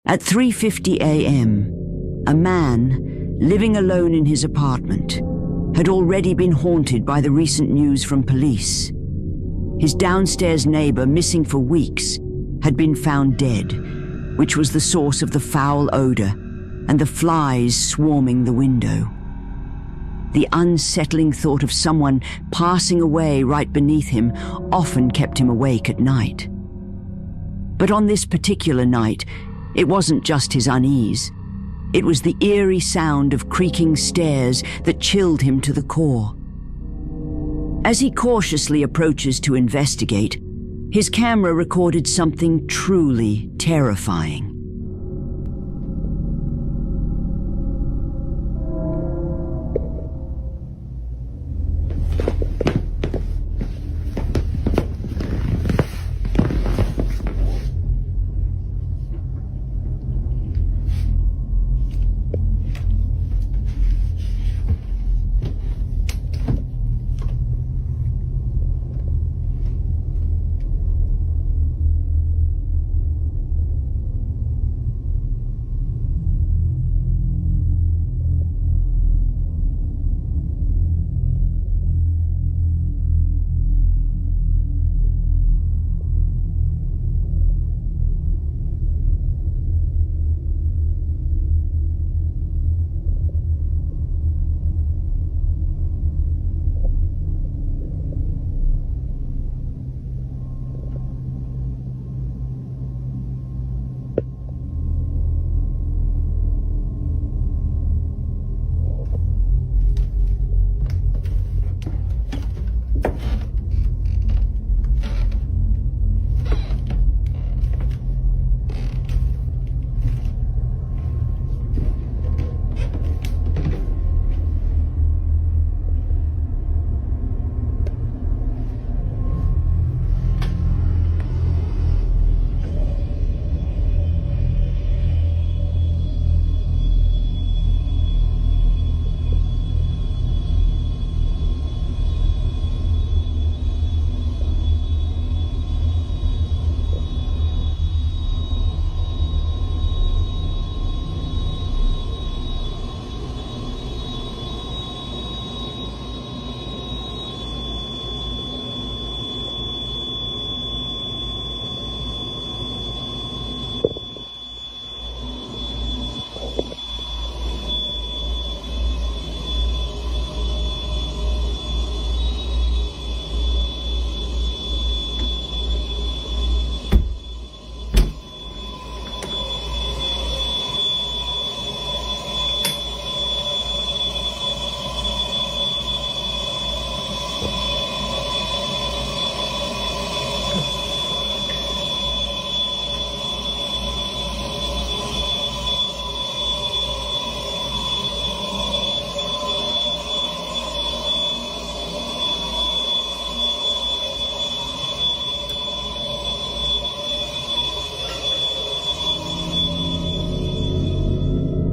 At 3:50 a.m., a man, living alone in his apartment, had already been haunted by the recent news from police. His downstairs neighbor, missing for weeks, had been found dead, which was the source of the foul odor and the flies swarming the window. The unsettling thought of someone passing away right beneath him often kept him awake at night. But on this particular night, it wasn't just his unease. It was the eerie sound of creaking stairs that chilled him to the core. As he cautiously approaches to investigate, his camera recorded something truly terrifying.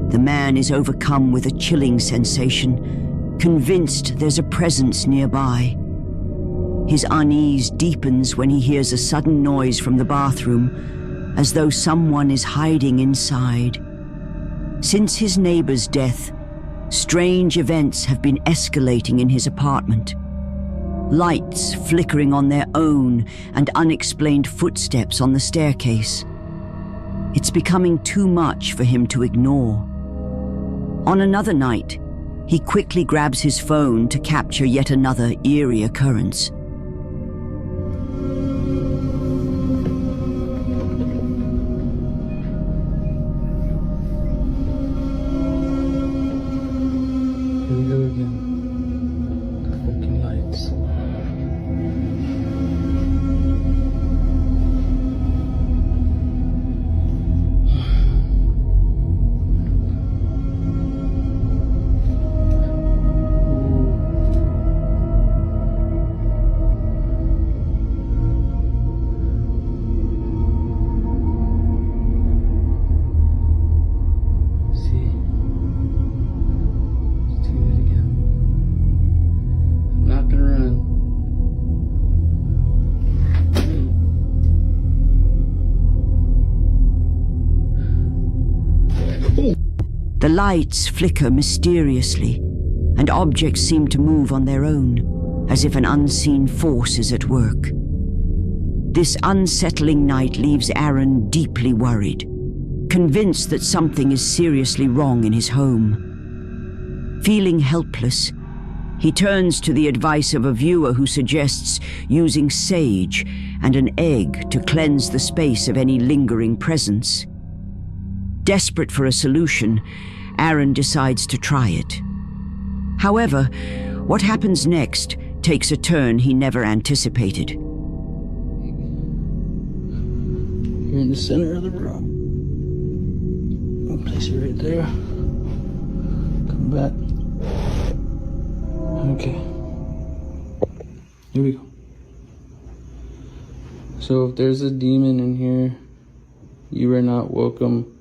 The man is overcome with a chilling sensation, convinced there's a presence nearby. His unease deepens when he hears a sudden noise from the bathroom, as though someone is hiding inside. Since his neighbor's death, strange events have been escalating in his apartment. Lights flickering on their own and unexplained footsteps on the staircase. It's becoming too much for him to ignore. On another night, he quickly grabs his phone to capture yet another eerie occurrence. Here we go again. The fucking lights. The lights flicker mysteriously, and objects seem to move on their own, as if an unseen force is at work. This unsettling night leaves Aaron deeply worried, convinced that something is seriously wrong in his home. Feeling helpless, he turns to the advice of a viewer who suggests using sage and an egg to cleanse the space of any lingering presence. Desperate for a solution, Aaron decides to try it. However, what happens next takes a turn he never anticipated. You're in the center of the room. I'll place you right there. Come back. Okay. Here we go. So if there's a demon in here, you are not welcome.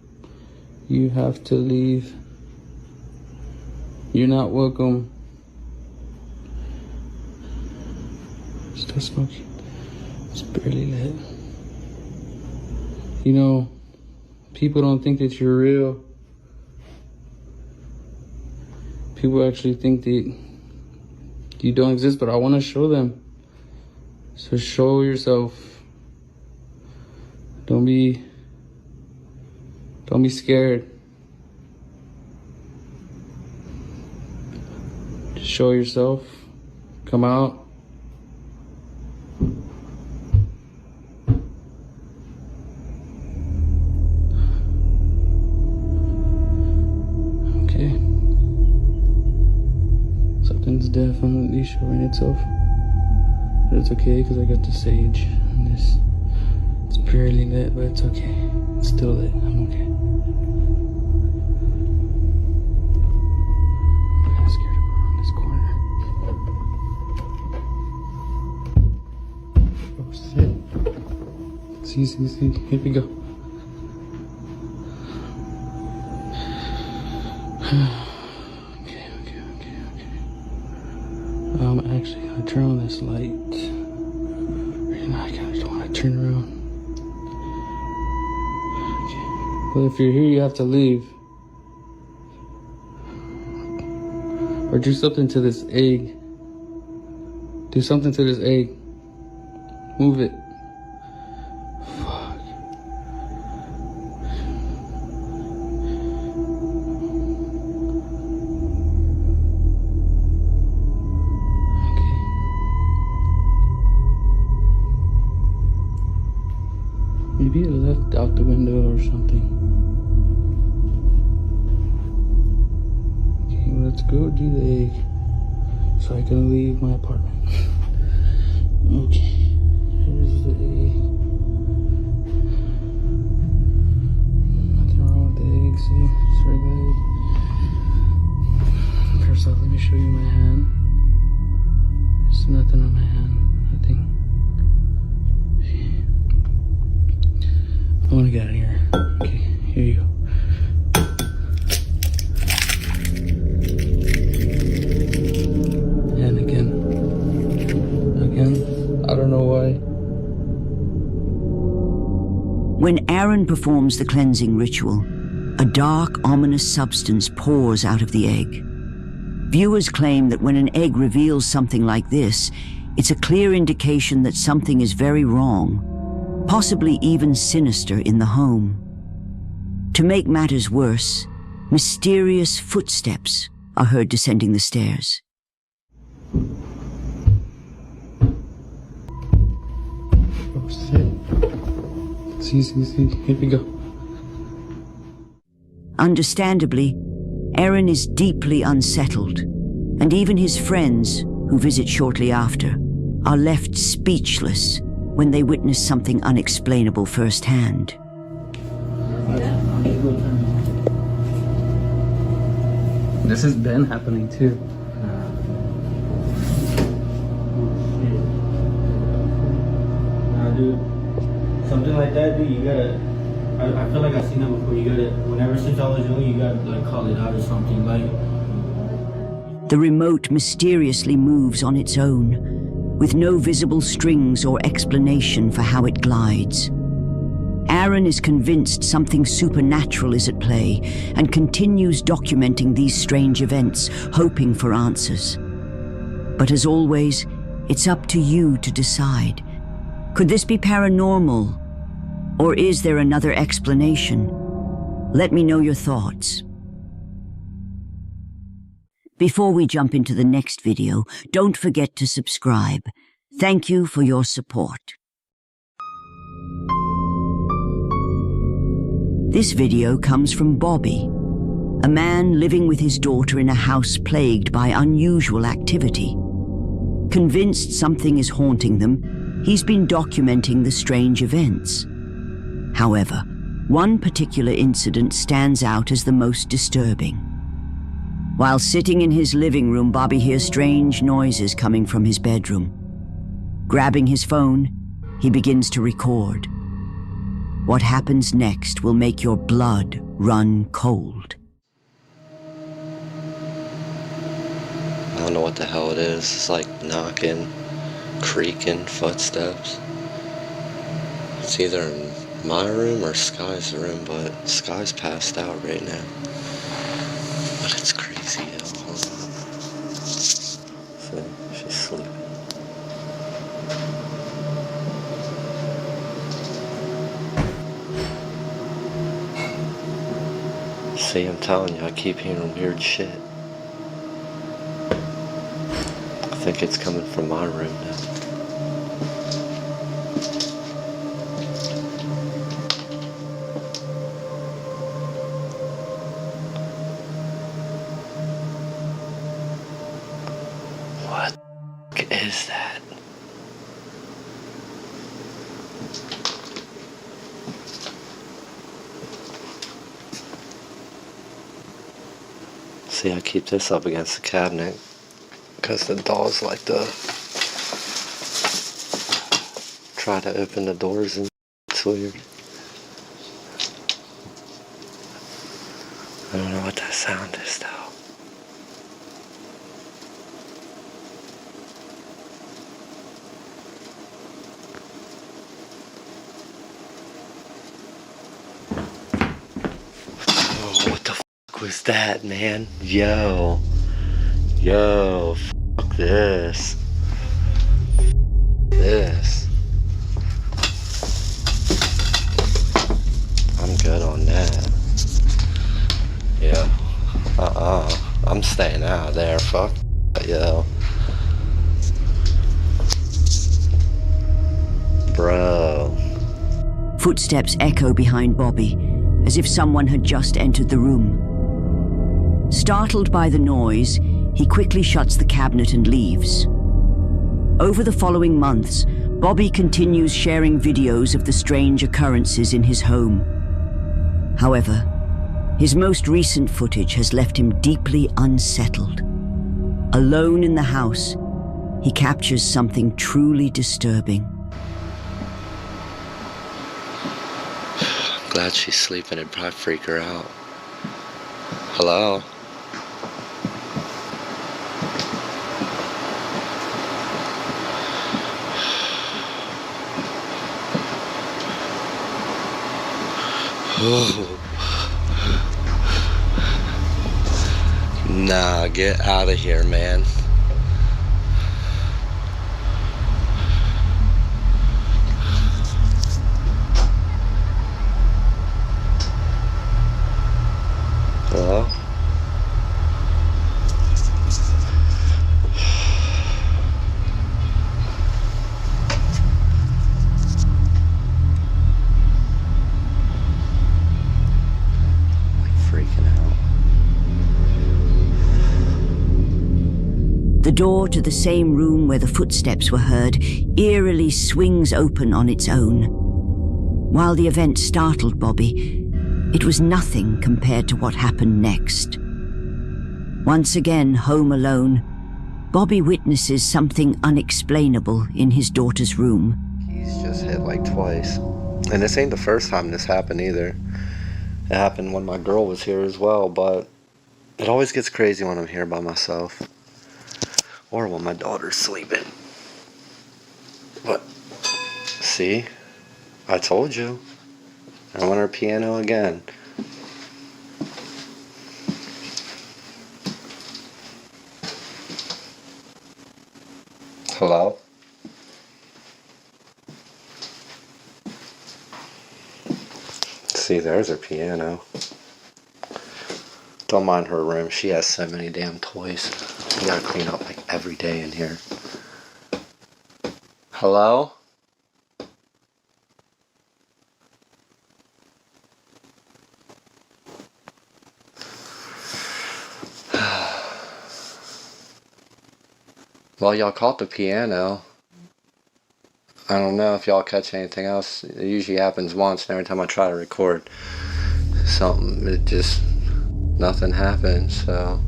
You have to leave. You're not welcome. Still smoking. It's barely lit. You know, people don't think that you're real. People actually think that you don't exist, but I want to show them. So show yourself. Don't be scared. Just show yourself. Come out. Okay. Something's definitely showing itself. But it's okay because I got the sage and this. It's barely lit, but it's okay. It's still lit. I'm okay. I'm kind of scared to go around this corner. Oh shit. See. Here we go. Okay. Actually gonna turn on this light. Right now I kinda just wanna turn around. Well, if you're here, you have to leave. Or do something to this egg. Do something to this egg. Move it. Fuck. Okay. Maybe it left out the window or something. Let's go do the egg so I can leave my apartment. Okay, here's the egg. Nothing wrong with the egg, see? It's a regular egg. First off, let me show you my hand. There's nothing on my hand, nothing. I want to get out of here. Okay, here you go. I don't know why. When Aaron performs the cleansing ritual, a dark, ominous substance pours out of the egg. Viewers claim that when an egg reveals something like this, it's a clear indication that something is very wrong, possibly even sinister in the home. To make matters worse, mysterious footsteps are heard descending the stairs. Oh shit. See. Here we go. Understandably, Aaron is deeply unsettled, and even his friends, who visit shortly after, are left speechless when they witness something unexplainable firsthand. This has been happening too. Nah, dude. Something like that, dude, you gotta... I feel like I've seen that before. You gotta... Whenever since I was young, you gotta, like, call it out or something, like... The remote mysteriously moves on its own, with no visible strings or explanation for how it glides. Aaron is convinced something supernatural is at play and continues documenting these strange events, hoping for answers. But as always, it's up to you to decide. Could this be paranormal? Or is there another explanation? Let me know your thoughts. Before we jump into the next video, don't forget to subscribe. Thank you for your support. This video comes from Bobby, a man living with his daughter in a house plagued by unusual activity. Convinced something is haunting them, he's been documenting the strange events. However, one particular incident stands out as the most disturbing. While sitting in his living room, Bobby hears strange noises coming from his bedroom. Grabbing his phone, he begins to record. What happens next will make your blood run cold. I don't know what the hell it is. It's like knocking, creaking footsteps. It's either in my room or Sky's room, but Sky's passed out right now. But it's crazy, yo. Hold on. See, she's sleeping. See, I'm telling you, I keep hearing weird shit. I think it's coming from my room now. What is that? See, I keep this up against the cabinet because the dolls like to try to open the doors and it's weird. I don't know what that sound is though. Oh, what the fuck was that, man? Yo, fuck this. I'm good on that. Yeah. I'm staying out of there. Fuck. Yo. Bro. Footsteps echo behind Bobby, as if someone had just entered the room. Startled by the noise, he quickly shuts the cabinet and leaves. Over the following months, Bobby continues sharing videos of the strange occurrences in his home. However, his most recent footage has left him deeply unsettled. Alone in the house, he captures something truly disturbing. I'm glad she's sleeping. It'd probably freak her out. Hello? Nah, get out of here, man. Hello? The door to the same room where the footsteps were heard eerily swings open on its own. While the event startled Bobby, it was nothing compared to what happened next. Once again, home alone, Bobby witnesses something unexplainable in his daughter's room. He's just hit like twice. And this ain't the first time this happened either. It happened when my girl was here as well, but it always gets crazy when I'm here by myself. Or when my daughter's sleeping. But, see? I told you. I want her piano again. Hello? See, there's her piano. Don't mind her room. She has so many damn toys. You gotta clean up like every day in here. Hello? Well, y'all caught the piano. I don't know if y'all catch anything else. It usually happens once, and every time I try to record something, it just, nothing happens, so.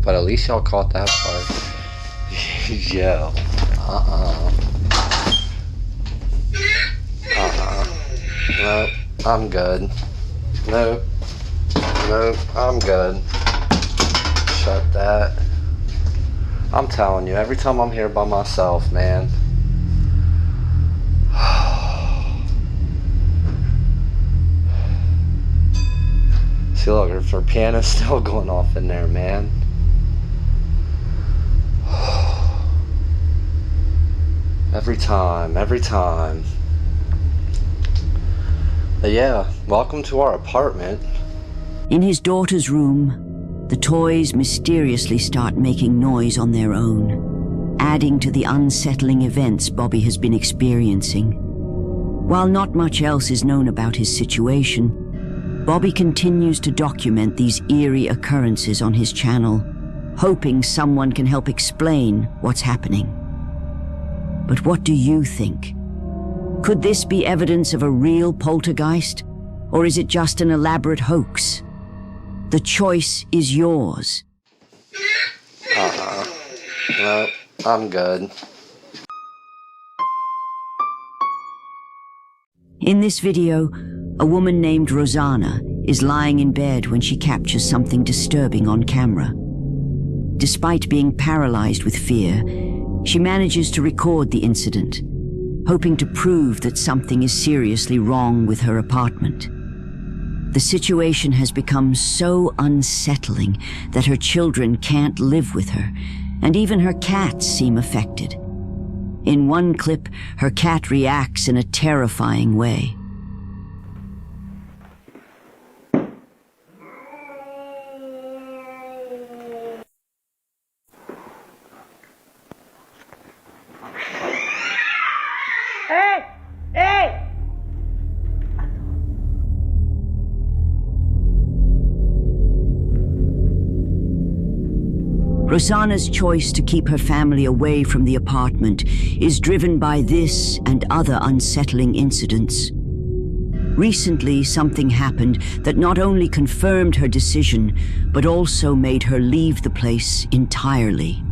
But at least y'all caught that part. Yo. Nope, I'm good. Nope, I'm good. Shut that. I'm telling you, every time I'm here by myself, man. See, look, her piano's still going off in there, man. Every time. But yeah, welcome to our apartment. In his daughter's room, the toys mysteriously start making noise on their own, adding to the unsettling events Bobby has been experiencing. While not much else is known about his situation, Bobby continues to document these eerie occurrences on his channel, hoping someone can help explain what's happening. But what do you think? Could this be evidence of a real poltergeist, or is it just an elaborate hoax? The choice is yours. No, I'm good. In this video, a woman named Rosanna is lying in bed when she captures something disturbing on camera. Despite being paralyzed with fear, she manages to record the incident, hoping to prove that something is seriously wrong with her apartment. The situation has become so unsettling that her children can't live with her, and even her cats seem affected. In one clip, her cat reacts in a terrifying way. Rosanna's choice to keep her family away from the apartment is driven by this and other unsettling incidents. Recently, something happened that not only confirmed her decision, but also made her leave the place entirely.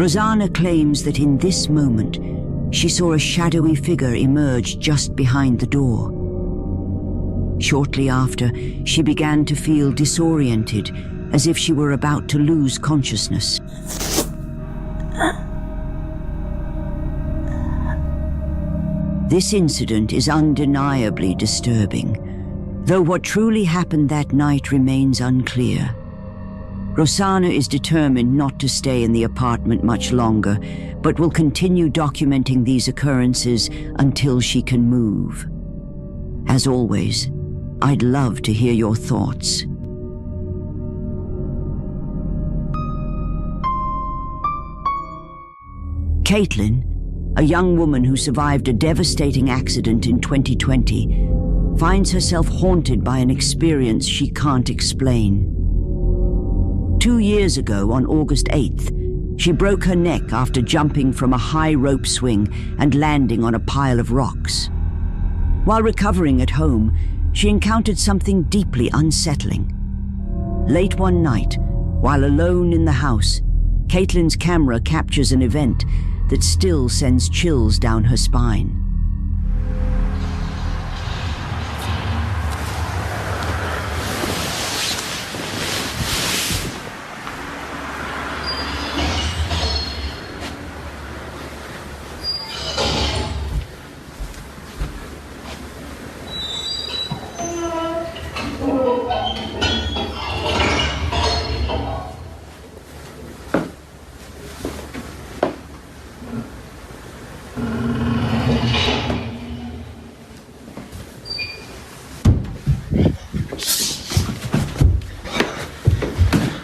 Rosanna claims that in this moment, she saw a shadowy figure emerge just behind the door. Shortly after, she began to feel disoriented, as if she were about to lose consciousness. This incident is undeniably disturbing, though what truly happened that night remains unclear. Rosanna is determined not to stay in the apartment much longer, but will continue documenting these occurrences until she can move. As always, I'd love to hear your thoughts. Caitlin, a young woman who survived a devastating accident in 2020, finds herself haunted by an experience she can't explain. 2 years ago, on August 8th, she broke her neck after jumping from a high rope swing and landing on a pile of rocks. While recovering at home, she encountered something deeply unsettling. Late one night, while alone in the house, Caitlin's camera captures an event that still sends chills down her spine.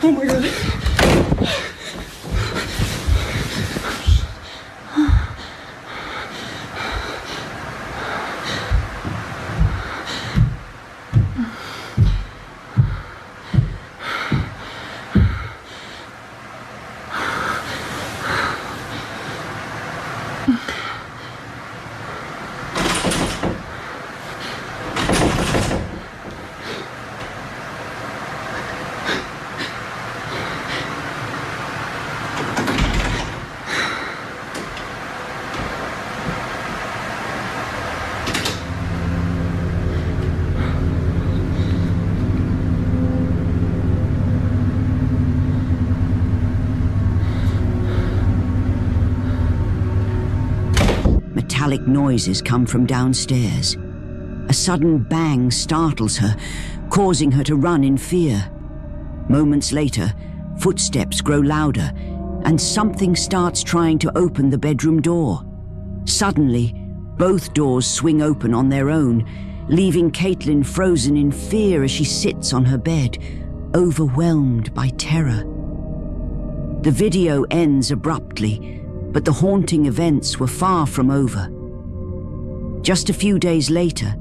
Oh my god. Metallic noises come from downstairs. A sudden bang startles her, causing her to run in fear. Moments later, footsteps grow louder, and something starts trying to open the bedroom door. Suddenly, both doors swing open on their own, leaving Caitlin frozen in fear as she sits on her bed, overwhelmed by terror. The video ends abruptly, but the haunting events were far from over. Just a few days later,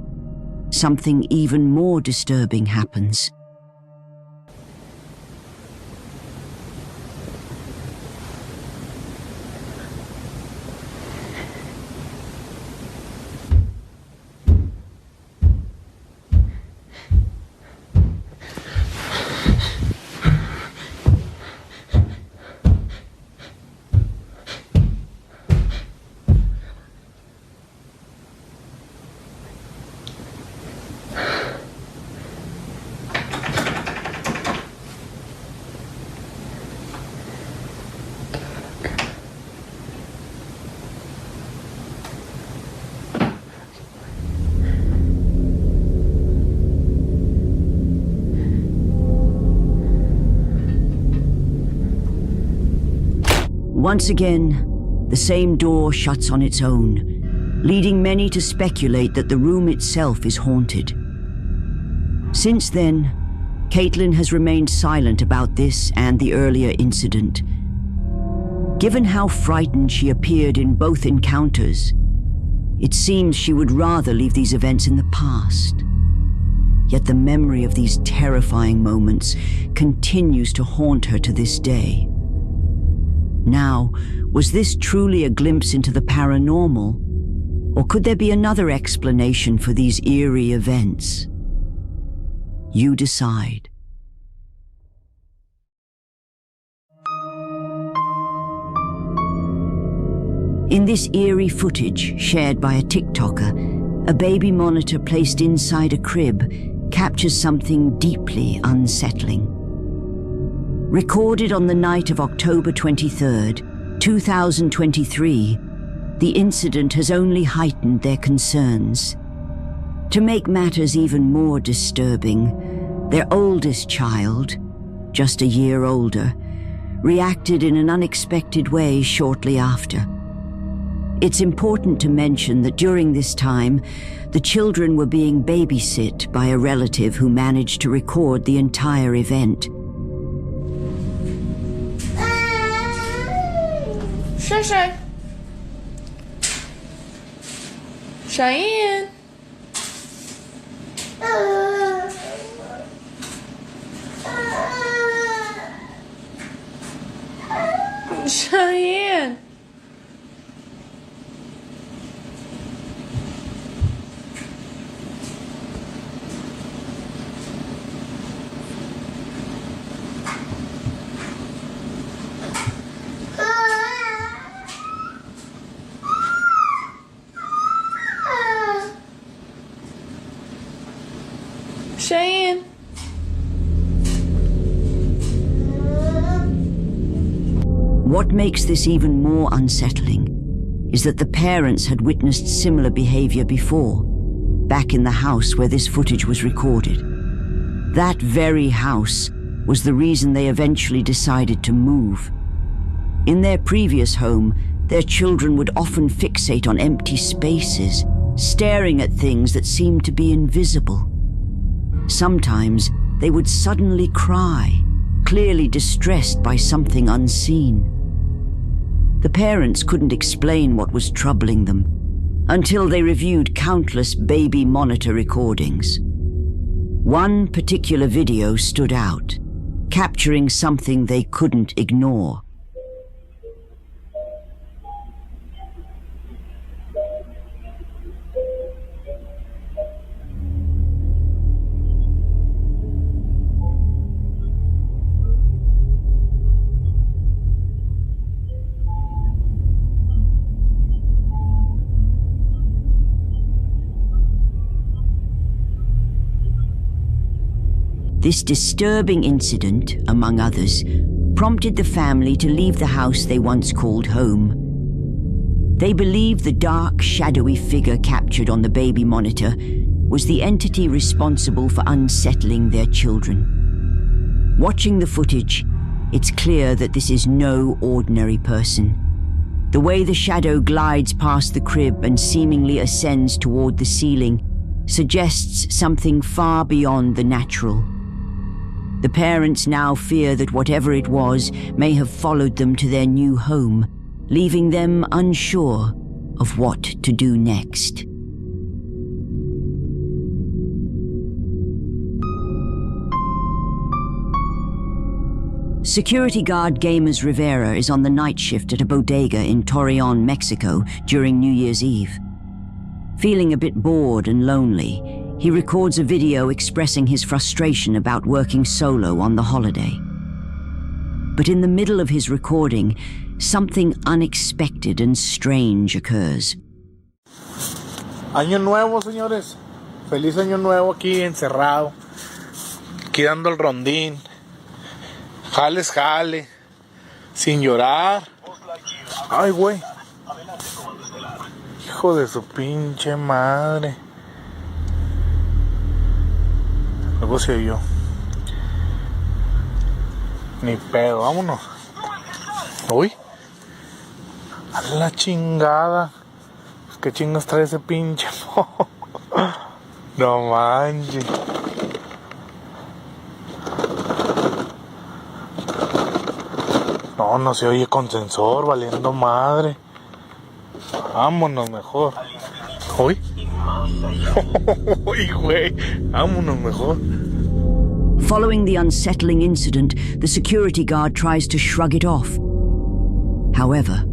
something even more disturbing happens. Once again, the same door shuts on its own, leading many to speculate that the room itself is haunted. Since then, Caitlin has remained silent about this and the earlier incident. Given how frightened she appeared in both encounters, it seems she would rather leave these events in the past. Yet the memory of these terrifying moments continues to haunt her to this day. Now, was this truly a glimpse into the paranormal? Or could there be another explanation for these eerie events? You decide. In this eerie footage shared by a TikToker, a baby monitor placed inside a crib captures something deeply unsettling. Recorded on the night of October 23rd, 2023, The incident has only heightened their concerns. To make matters even more disturbing, their oldest child, just a year older, reacted in an unexpected way shortly after. It's important to mention that during this time, the children were being babysit by a relative who managed to record the entire event. Shay. Cheyenne. Cheyenne. Cheyenne. What makes this even more unsettling is that the parents had witnessed similar behavior before, back in the house where this footage was recorded. That very house was the reason they eventually decided to move. In their previous home, their children would often fixate on empty spaces, staring at things that seemed to be invisible. Sometimes they would suddenly cry, clearly distressed by something unseen. The parents couldn't explain what was troubling them until they reviewed countless baby monitor recordings. One particular video stood out, capturing something they couldn't ignore. This disturbing incident, among others, prompted the family to leave the house they once called home. They believed the dark, shadowy figure captured on the baby monitor was the entity responsible for unsettling their children. Watching the footage, it's clear that this is no ordinary person. The way the shadow glides past the crib and seemingly ascends toward the ceiling suggests something far beyond the natural. The parents now fear that whatever it was may have followed them to their new home, leaving them unsure of what to do next. Security guard Gamers Rivera is on the night shift at a bodega in Torreon, Mexico during New Year's Eve. Feeling a bit bored and lonely, he records a video expressing his frustration about working solo on the holiday. But in the middle of his recording, something unexpected and strange occurs. Año nuevo, señores. Feliz año nuevo aquí encerrado. Aquí dando el rondín. Jales, jale. Sin llorar. Ay, güey. Hijo de su pinche madre. Luego se oyó. Ni pedo, vámonos. Uy. A la chingada. ¿Qué chingas trae ese pinche mo? No manches. No se oye con sensor, valiendo madre. Vámonos mejor. Uy. Uy, güey. Vámonos mejor. Following the unsettling incident, the security guard tries to shrug it off. However,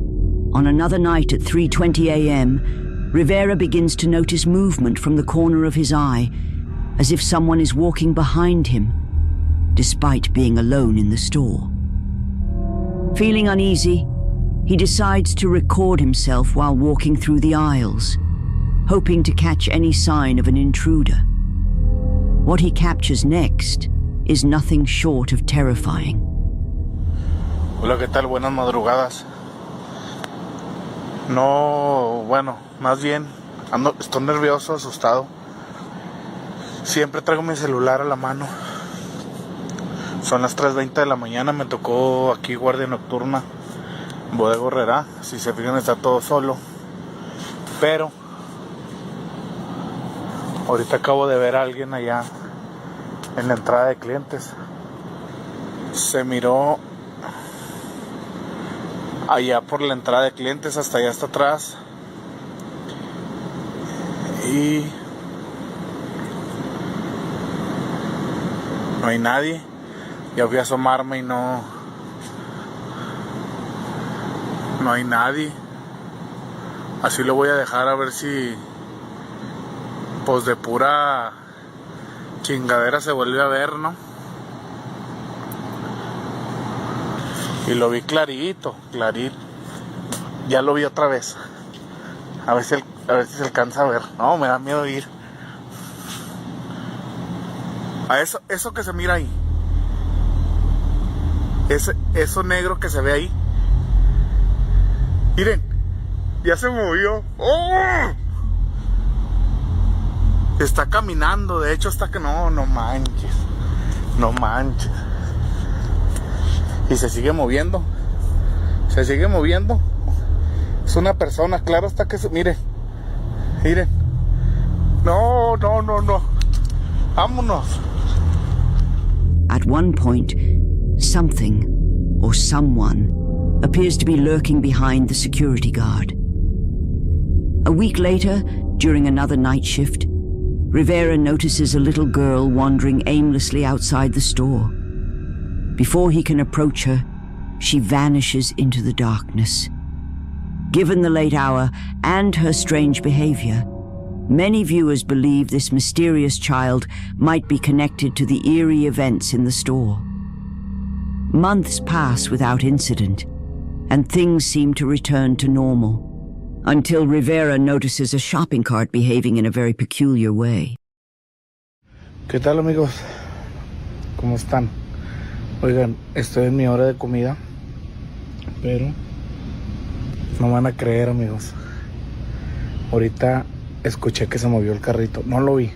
on another night at 3:20 a.m., Rivera begins to notice movement from the corner of his eye, as if someone is walking behind him, despite being alone in the store. Feeling uneasy, he decides to record himself while walking through the aisles, hoping to catch any sign of an intruder. What he captures next is nothing short of terrifying. Hola, ¿qué tal? Buenas madrugadas. No, bueno, más bien estoy nervioso, asustado. Siempre traigo mi celular a la mano. Son las 3:20 de la mañana, me tocó aquí guardia nocturna, Bodega Herrera. Si se fijan, está todo solo. Pero ahorita acabo de ver a alguien allá en la entrada de clientes. Se miró allá por la entrada de clientes, hasta allá hasta atrás. Y no hay nadie. Ya fui a asomarme y no hay nadie. Así lo voy a dejar, a ver si pues de pura chingadera se vuelve a ver, ¿no? Y lo vi clarito. Ya lo vi otra vez. A ver si se alcanza a ver. No, me da miedo ir. A eso que se mira ahí. Eso negro que se ve ahí. Miren, ya se movió. ¡Oh! Está caminando, de hecho hasta que no manches. No manches. Y se sigue moviendo. Es una persona, claro, hasta que se... Miren. No. Vámonos. At one point, something or someone appears to be lurking behind the security guard. A week later, during another night shift, Rivera notices a little girl wandering aimlessly outside the store. Before he can approach her, she vanishes into the darkness. Given the late hour and her strange behavior, many viewers believe this mysterious child might be connected to the eerie events in the store. Months pass without incident, and things seem to return to normal, until Rivera notices a shopping cart behaving in a very peculiar way. ¿Qué tal, amigos? ¿Cómo están? Oigan, estoy en mi hora de comida, pero no van a creer, amigos. Ahorita escuché que se movió el carrito. No lo vi.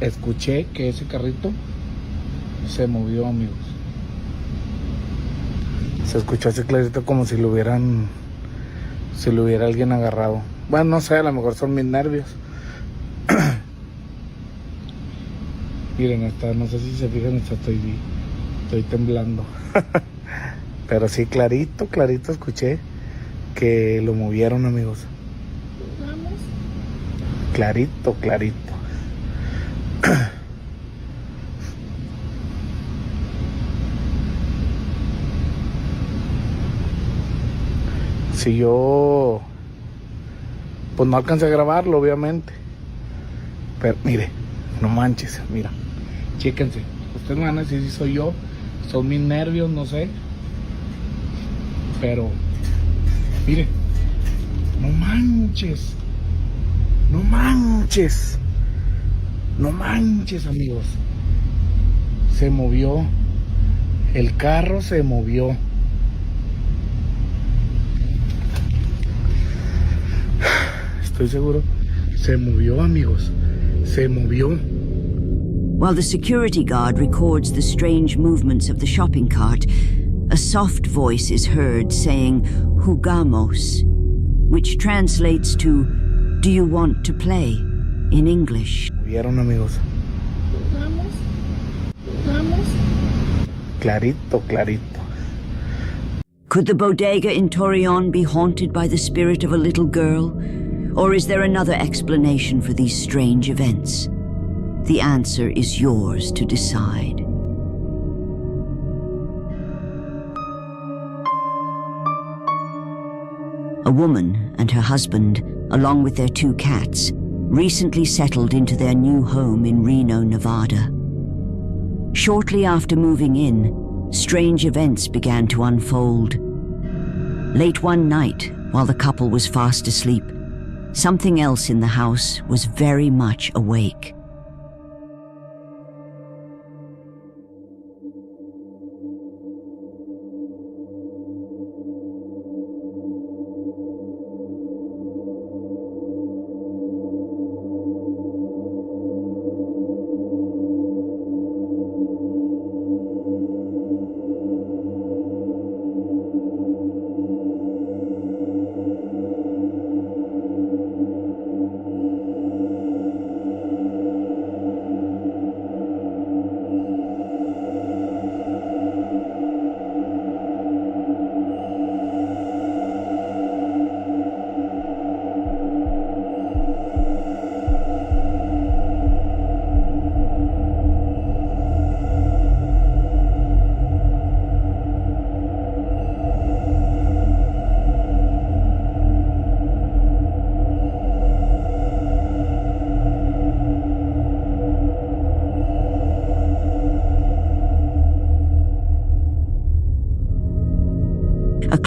Escuché que ese carrito se movió, amigos. Se escuchó así clarito, como si lo hubiera alguien agarrado. Bueno, no sé, a lo mejor son mis nervios. Miren, hasta, no sé si se fijan, hasta estoy temblando. Pero sí, clarito escuché que lo movieron, amigos. Vamos. Clarito. Si yo pues no alcancé a grabarlo, obviamente, pero mire, no manches, mira, chéquense, ustedes me van a decir si soy yo, son mis nervios, no sé, pero mire, no manches, amigos, se movió, el carro se movió. Estoy seguro, se movió, amigos, se movió. While the security guard records the strange movements of the shopping cart, a soft voice is heard saying, "Jugamos," which translates to, "Do you want to play?" in English. ¿Vieron, amigos? Vamos. Clarito. Could the bodega in Torreon be haunted by the spirit of a little girl? Or is there another explanation for these strange events? The answer is yours to decide. A woman and her husband, along with their 2 cats, recently settled into their new home in Reno, Nevada. Shortly after moving in, strange events began to unfold. Late one night, while the couple was fast asleep, something else in the house was very much awake.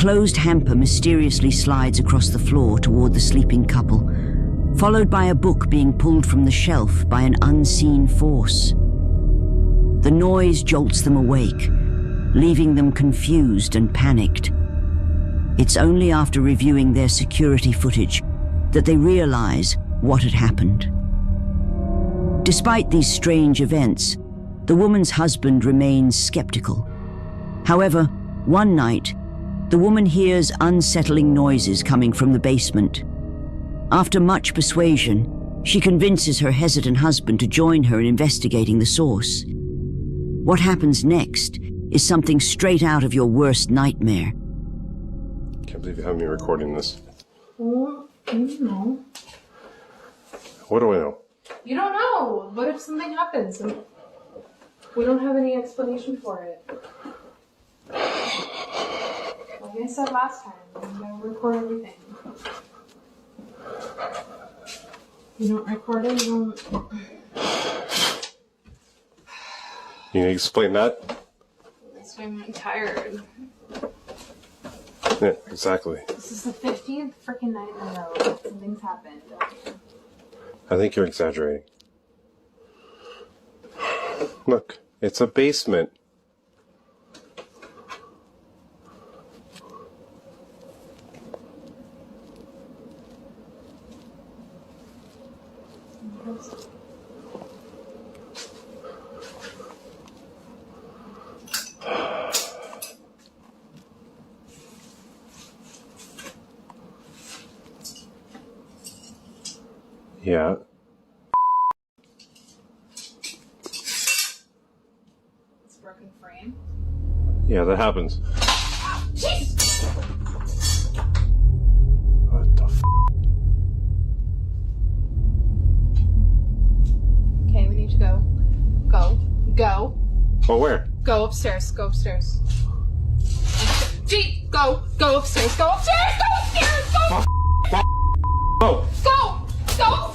closed hamper mysteriously slides across the floor toward the sleeping couple, followed by a book being pulled from the shelf by an unseen force. The noise jolts them awake, leaving them confused and panicked. It's only after reviewing their security footage that they realize what had happened. Despite these strange events, the woman's husband remains skeptical. However, one night, the woman hears unsettling noises coming from the basement. After much persuasion, she convinces her hesitant husband to join her in investigating the source. What happens next is something straight out of your worst nightmare. Can't believe you have me recording this. Well, you know. What do I know? You don't know. What if something happens and we don't have any explanation for it? Like I said last time, you gotta record everything. You don't record it, you don't... You can explain that? That's why I'm tired. Yeah, exactly. This is the 15th freaking night in a row that something's happened. I think you're exaggerating. Look, it's a basement. Yeah. It's a broken frame. Yeah, that happens. Jeez! What the f? Okay, we need to go. Go. Oh, where? Go upstairs. Go upstairs. Gee, go upstairs. Go upstairs. Go upstairs. Go. Oh! Go upstairs.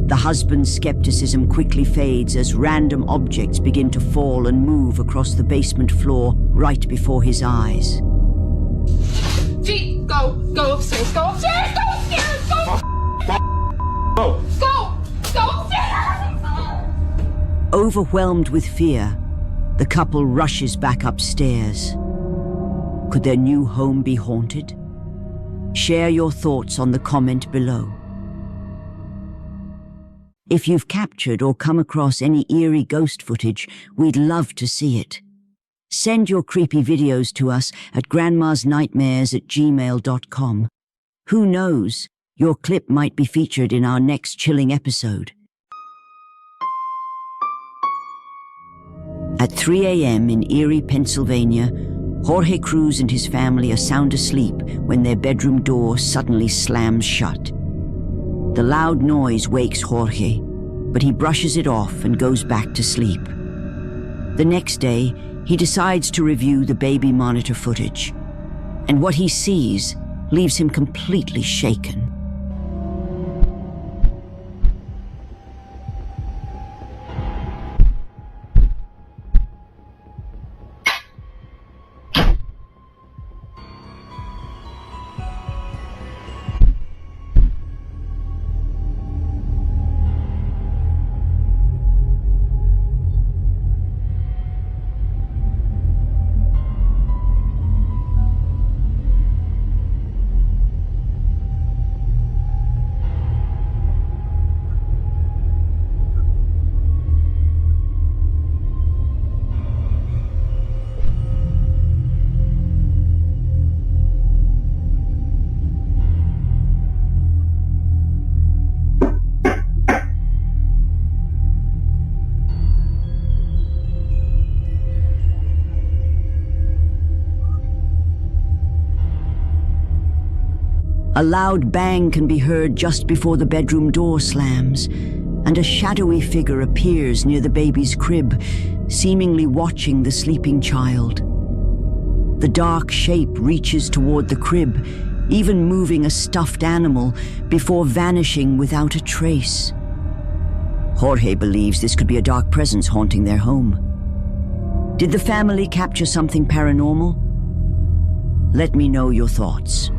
The husband's skepticism quickly fades as random objects begin to fall and move across the basement floor right before his eyes. Gee, go upstairs. Go upstairs. Go upstairs. Go. Oh! Go upstairs. Overwhelmed with fear, the couple rushes back upstairs. Could their new home be haunted? Share your thoughts on the comment below. If you've captured or come across any eerie ghost footage, we'd love to see it. Send your creepy videos to us at grandmasnightmares@gmail.com. Who knows, your clip might be featured in our next chilling episode. At 3 a.m. in Erie, Pennsylvania, Jorge Cruz and his family are sound asleep when their bedroom door suddenly slams shut. The loud noise wakes Jorge, but he brushes it off and goes back to sleep. The next day, he decides to review the baby monitor footage, and what he sees leaves him completely shaken. A loud bang can be heard just before the bedroom door slams, and a shadowy figure appears near the baby's crib, seemingly watching the sleeping child. The dark shape reaches toward the crib, even moving a stuffed animal before vanishing without a trace. Jorge believes this could be a dark presence haunting their home. Did the family capture something paranormal? Let me know your thoughts.